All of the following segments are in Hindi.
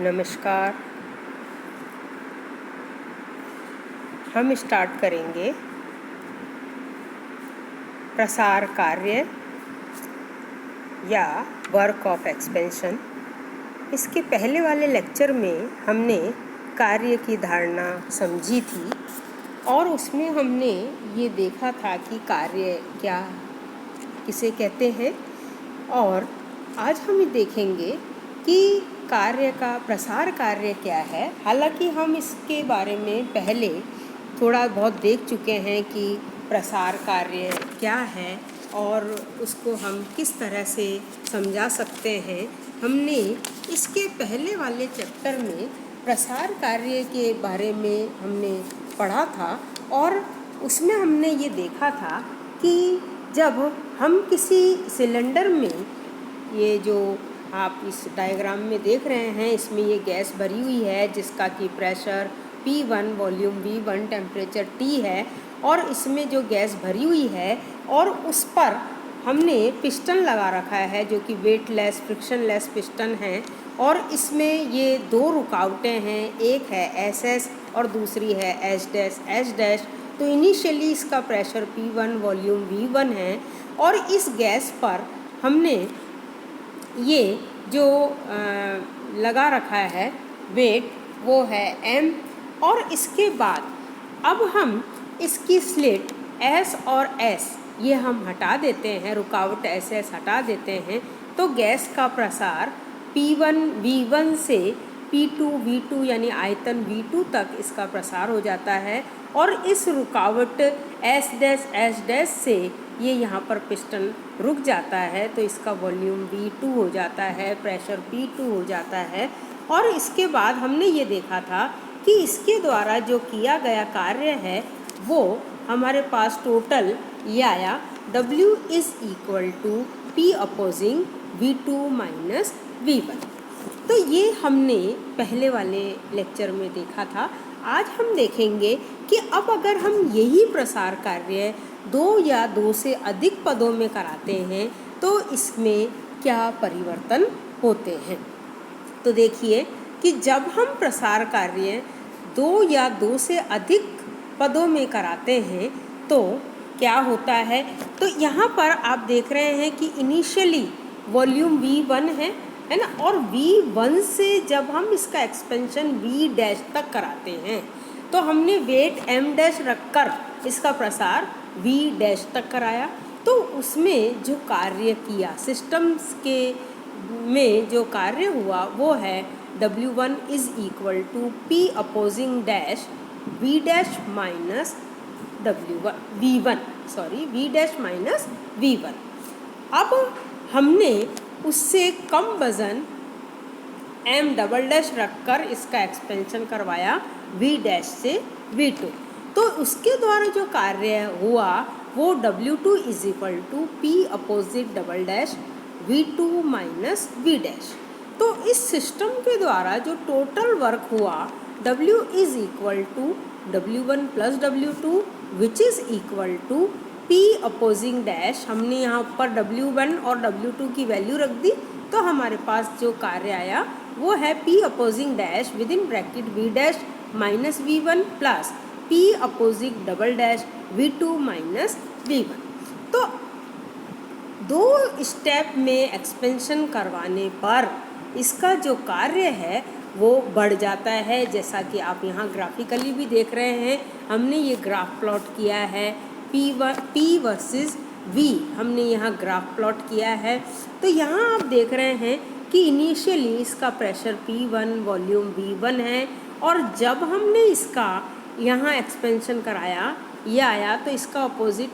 नमस्कार। हम स्टार्ट करेंगे प्रसार कार्य या वर्क ऑफ एक्सपेंशन। इसके पहले वाले लेक्चर में हमने कार्य की धारणा समझी थी और उसमें हमने ये देखा था कि कार्य क्या किसे कहते हैं, और आज हम देखेंगे कि कार्य का प्रसार कार्य क्या है। हालांकि हम इसके बारे में पहले थोड़ा बहुत देख चुके हैं कि प्रसार कार्य क्या है और उसको हम किस तरह से समझा सकते हैं। हमने इसके पहले वाले चैप्टर में प्रसार कार्य के बारे में हमने पढ़ा था और उसमें हमने ये देखा था कि जब हम किसी सिलेंडर में, ये जो आप इस डायग्राम में देख रहे हैं, इसमें ये गैस भरी हुई है जिसका कि pressure P1, volume V1, temperature T है, और इसमें जो गैस भरी हुई है और उस पर हमने पिस्टन लगा रखा है जो कि वेटलेस फ्रिक्शनलेस पिस्टन है, और इसमें ये दो रुकावटें हैं, एक है SS और दूसरी है H'। तो इनिशियली इसका प्रेशर P1, वॉल्यूम V1 है, और इस गैस पर हमने ये जो लगा रखा है वेट, वो है M। और इसके बाद अब हम इसकी स्लिट S और S ये हम हटा देते हैं, रुकावट SS हटा देते हैं, तो गैस का प्रसार P1 V1 से P2 V2 यानी आयतन V2 तक इसका प्रसार हो जाता है, और इस रुकावट S' से ये यहाँ पर पिस्टन रुक जाता है, तो इसका वॉल्यूम V2 हो जाता है, प्रेशर P2 हो जाता है। और इसके बाद हमने ये देखा था कि इसके द्वारा जो किया गया कार्य है वो हमारे पास टोटल ये आया W = P opposing V2 minus V1। तो ये हमने पहले वाले लेक्चर में देखा था। आज हम देखेंगे कि अब अगर हम यही प्रसार कार्य दो या दो से अधिक पदों में कराते हैं तो इसमें क्या परिवर्तन होते हैं। तो देखिए कि जब हम प्रसार कार्य दो या दो से अधिक पदों में कराते हैं तो क्या होता है। तो यहाँ पर आप देख रहे हैं कि इनिशियली वॉल्यूम V1 है ना, और V1 से जब हम इसका एक्सपेंशन V' तक कराते हैं तो हमने वेट M' रखकर इसका प्रसार V' तक कराया। तो उसमें जो कार्य किया, सिस्टम्स के में जो कार्य हुआ वो है W1 = P opposing dash V' minus V' minus V1। अब हमने उससे कम वज़न M" रखकर इसका एक्सपेंशन करवाया V' से V2। तो उसके द्वारा जो कार्य हुआ वो W2 = P opposite double' V2 minus V'। तो इस सिस्टम के द्वारा जो टोटल वर्क हुआ W = W1 plus W2 which is equal to P opposing dash. हमने यहाँ पर W1 और W2 की वैल्यू रख दी, तो हमारे पास जो कार्य आया वो है P opposing dash with in bracket V' minus V1 plus P opposing double' V2 minus V1। तो दो स्टेप में एक्सपेंशन करवाने पर इसका जो कार्य है वो बढ़ जाता है, जैसा कि आप यहाँ ग्राफिकली भी देख रहे हैं। हमने ये ग्राफ प्लॉट किया है P वर्सेस V, हमने यहाँ ग्राफ प्लॉट किया है। तो यहाँ आप देख रहे हैं कि इनिशियली इसका प्रेशर P1, वॉल्यूम V1 है, और जब हमने इसका यहाँ एक्सपेंशन कराया ये आया तो इसका अपोजिट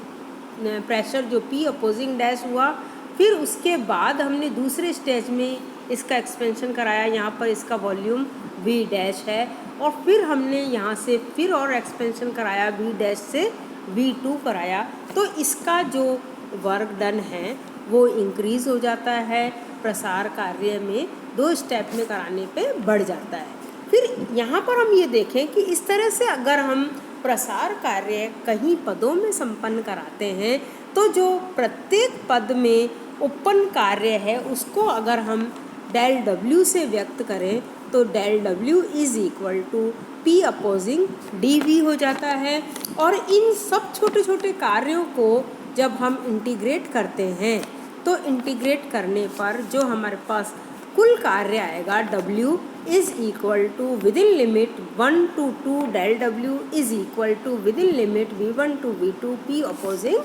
प्रेशर जो P अपोजिंग डैश हुआ। फिर उसके बाद हमने दूसरे स्टेज में इसका एक्सपेंशन कराया, यहाँ पर इसका वॉल्यूम V' है, और फिर हमने यहाँ से फिर और एक्सपेंशन कराया V' से V2 कराया। तो इसका जो वर्क डन है वो इंक्रीज़ हो जाता है, प्रसार कार्य में दो स्टेप में कराने पे बढ़ जाता है। फिर यहाँ पर हम ये देखें कि इस तरह से अगर हम प्रसार कार्य कहीं पदों में संपन्न कराते हैं तो जो प्रत्येक पद में उत्पन्न कार्य है उसको अगर हम डेल डब्ल्यू से व्यक्त करें तो del W is equal to P opposing D V हो जाता है। और इन सब छोटे छोटे कार्यों को जब हम इंटीग्रेट करते हैं तो इंटीग्रेट करने पर जो हमारे पास कुल कार्य आएगा W is equal to within limit 1 to 2 del W is equal to within limit V1 to V2 P opposing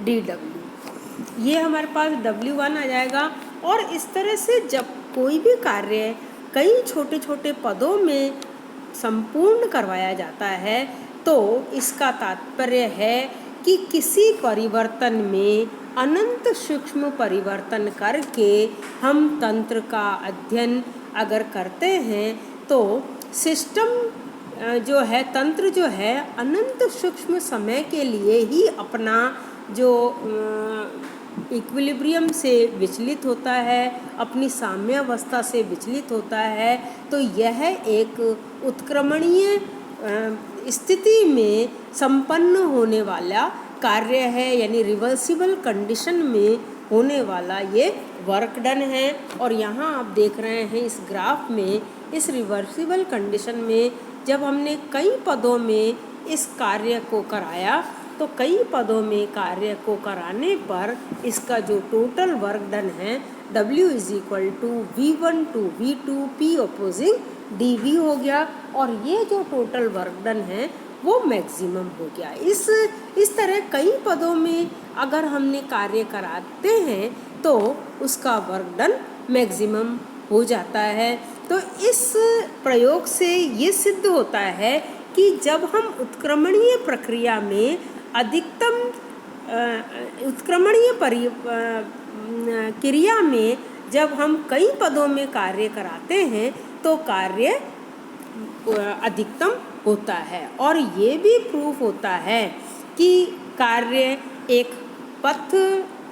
DW। ये हमारे पास W1 आ जाएगा। और इस तरह से जब कोई भी कार्य कई छोटे छोटे पदों में संपूर्ण करवाया जाता है तो इसका तात्पर्य है कि किसी परिवर्तन में अनंत सूक्ष्म परिवर्तन करके हम तंत्र का अध्ययन अगर करते हैं तो सिस्टम जो है, तंत्र जो है अनंत सूक्ष्म समय के लिए ही अपना जो इक्विलिब्रियम से विचलित होता है, अपनी साम्यावस्था से विचलित होता है। तो यह एक उत्क्रमणीय स्थिति में संपन्न होने वाला कार्य है, यानी रिवर्सिबल कंडीशन में होने वाला ये वर्क डन है। और यहाँ आप देख रहे हैं इस ग्राफ में, इस रिवर्सिबल कंडीशन में जब हमने कई पदों में इस कार्य को कराया तो कई पदों में कार्य को कराने पर इसका जो टोटल वर्क डन है W is equal to V1 to V2 P opposing DV हो गया। और ये जो टोटल वर्क डन है वो मैक्सिमम हो गया। इस तरह कई पदों में अगर हमने कार्य कराते हैं तो उसका वर्क डन मैक्सिमम हो जाता है। तो इस प्रयोग से ये सिद्ध होता है कि जब हम उत्क्रमणीय प्रक्रिया में अधिकतम उत्क्रमणीय क्रिया में जब हम कई पदों में कार्य कराते हैं तो कार्य अधिकतम होता है। और ये भी प्रूफ होता है कि कार्य एक पथ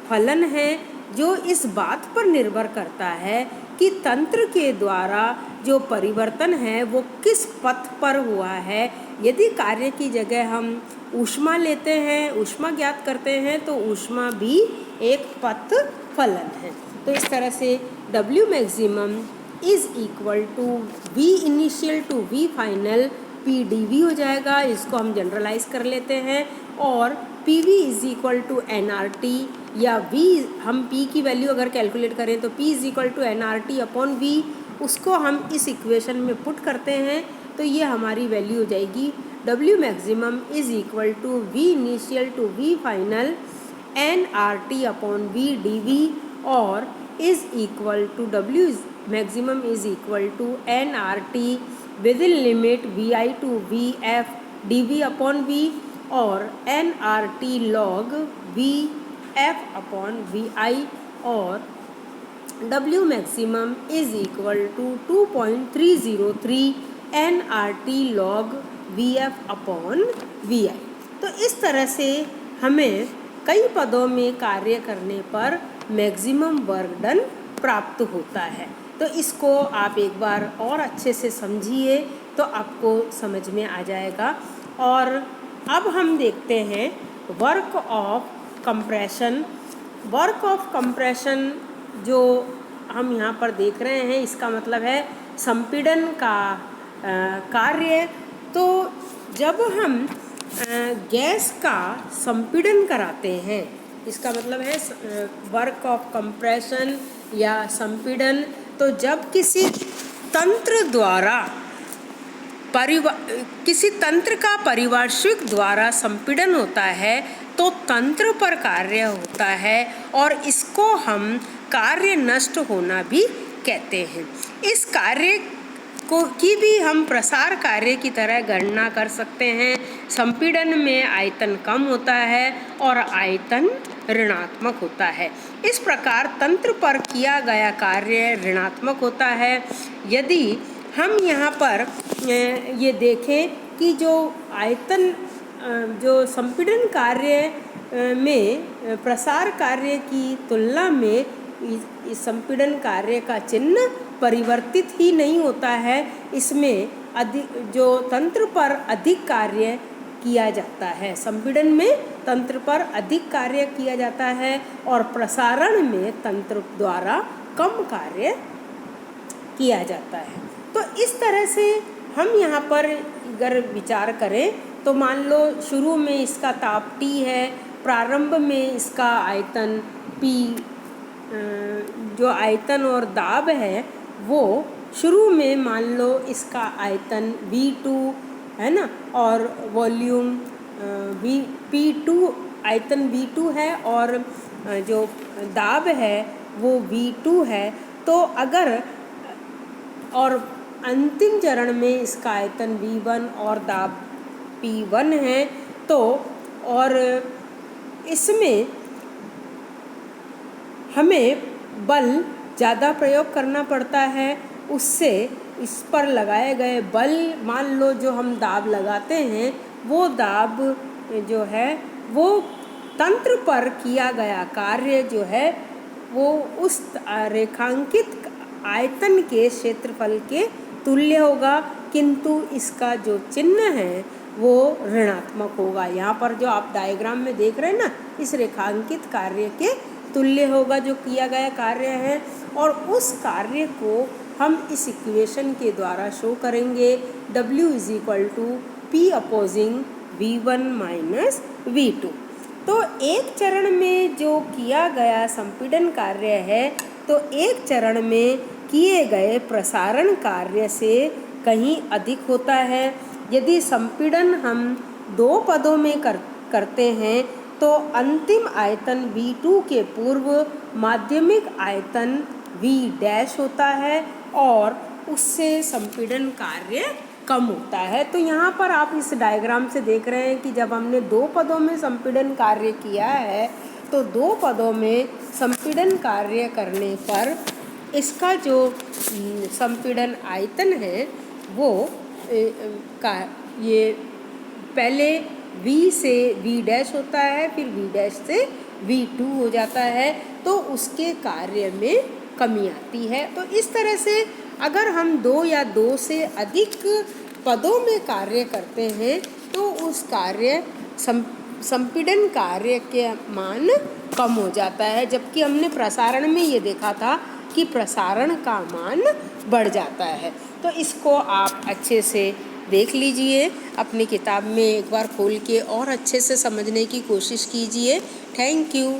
फलन है जो इस बात पर निर्भर करता है कि तंत्र के द्वारा जो परिवर्तन है वो किस पथ पर हुआ है। यदि कार्य की जगह हम ऊष्मा लेते हैं, ऊष्मा ज्ञात करते हैं, तो ऊष्मा भी एक पथ फलन है। तो इस तरह से W maximum is equal to V initial to V final P dV हो जाएगा। इसको हम जनरलाइज कर लेते हैं। और PV is equal to NRT, या V हम P की वैल्यू अगर कैलकुलेट करें तो P is equal to NRT upon V, उसको हम इस इक्वेशन में पुट करते हैं तो ये हमारी वैल्यू हो जाएगी W maximum is equal to V initial to V final NRT upon V dV, और is equal to W maximum is equal to NRT within limit VI to VF dV upon V, और NRT log VF upon VI, और W maximum is equal to 2.303 NRT log VF upon VI। तो इस तरह से हमें कई पदों में कार्य करने पर मैक्सिमम वर्क डन प्राप्त होता है। तो इसको आप एक बार और अच्छे से समझिए तो आपको समझ में आ जाएगा। और अब हम देखते हैं work of compression. Work of compression जो हम यहाँ पर देख रहे हैं इसका मतलब है संपीड़न का कार्य। तो जब हम गैस का संपीड़न कराते हैं, इसका मतलब है वर्क ऑफ कंप्रेशन या संपीड़न। तो जब किसी तंत्र द्वारा किसी तंत्र का परिपार्श्विक द्वारा संपीड़न होता है तो तंत्र पर कार्य होता है और इसको हम कार्य नष्ट होना भी कहते हैं। इस कार्य की भी हम प्रसार कार्य की तरह गणना कर सकते हैं। संपीड़न में आयतन कम होता है और आयतन ऋणात्मक होता है। इस प्रकार तंत्र पर किया गया कार्य ऋणात्मक होता है। यदि हम यहाँ पर ये देखें कि जो आयतन जो संपीड़न कार्य में प्रसार कार्य की तुलना में इस संपीड़न कार्य का चिन्ह परिवर्तित ही नहीं होता है। इसमें जो तंत्र पर अधिक कार्य किया जाता है, संपीड़न में तंत्र पर अधिक कार्य किया जाता है और प्रसारण में तंत्र द्वारा कम कार्य किया जाता है। तो इस तरह से हम यहाँ पर अगर विचार करें तो मान लो शुरू में इसका ताप T है, प्रारंभ में इसका आयतन P, जो आयतन और दाब है वो शुरू में मान लो इसका आयतन V2 है ना, और वॉल्यूम P2, आयतन V2 है और जो दाब है वो V2 है। तो अगर और अंतिम चरण में इसका आयतन V1 और दाब P1 है, तो और इसमें हमें बल ज़्यादा प्रयोग करना पड़ता है, उससे इस पर लगाए गए बल, मान लो जो हम दाब लगाते हैं वो दाब जो है वो तंत्र पर किया गया कार्य जो है वो उस रेखांकित आयतन के क्षेत्रफल के तुल्य होगा, किंतु इसका जो चिन्ह है वो ऋणात्मक होगा। यहाँ पर जो आप डायग्राम में देख रहे हैं ना, इस रेखांकित कार्य के तुल्य होगा जो किया गया कार्य है, और उस कार्य को हम इस इक्वेशन के द्वारा शो करेंगे। W = P opposing V1 minus V2। तो एक चरण में जो किया गया संपीड़न कार्य है तो एक चरण में किए गए प्रसारण कार्य से कहीं अधिक होता है। यदि संपीड़न हम दो पदों में करते हैं तो अंतिम आयतन V2 के पूर्व माध्यमिक आयतन V' होता है और उससे संपीड़न कार्य कम होता है। तो यहाँ पर आप इस डायग्राम से देख रहे हैं कि जब हमने दो पदों में संपीड़न कार्य किया है तो दो पदों में संपीड़न कार्य करने पर इसका जो संपीड़न आयतन है वो ये पहले V से V' होता है, फिर V' से V2 हो जाता है, तो उसके कार्य में कमी आती है। तो इस तरह से अगर हम दो या दो से अधिक पदों में कार्य करते हैं तो उस कार्य संपीड़न कार्य के मान कम हो जाता है, जबकि हमने प्रसारण में ये देखा था कि प्रसारण का मान बढ़ जाता है। तो इसको आप अच्छे से देख लीजिए, अपनी किताब में एक बार खोल के और अच्छे से समझने की कोशिश कीजिए। Thank you.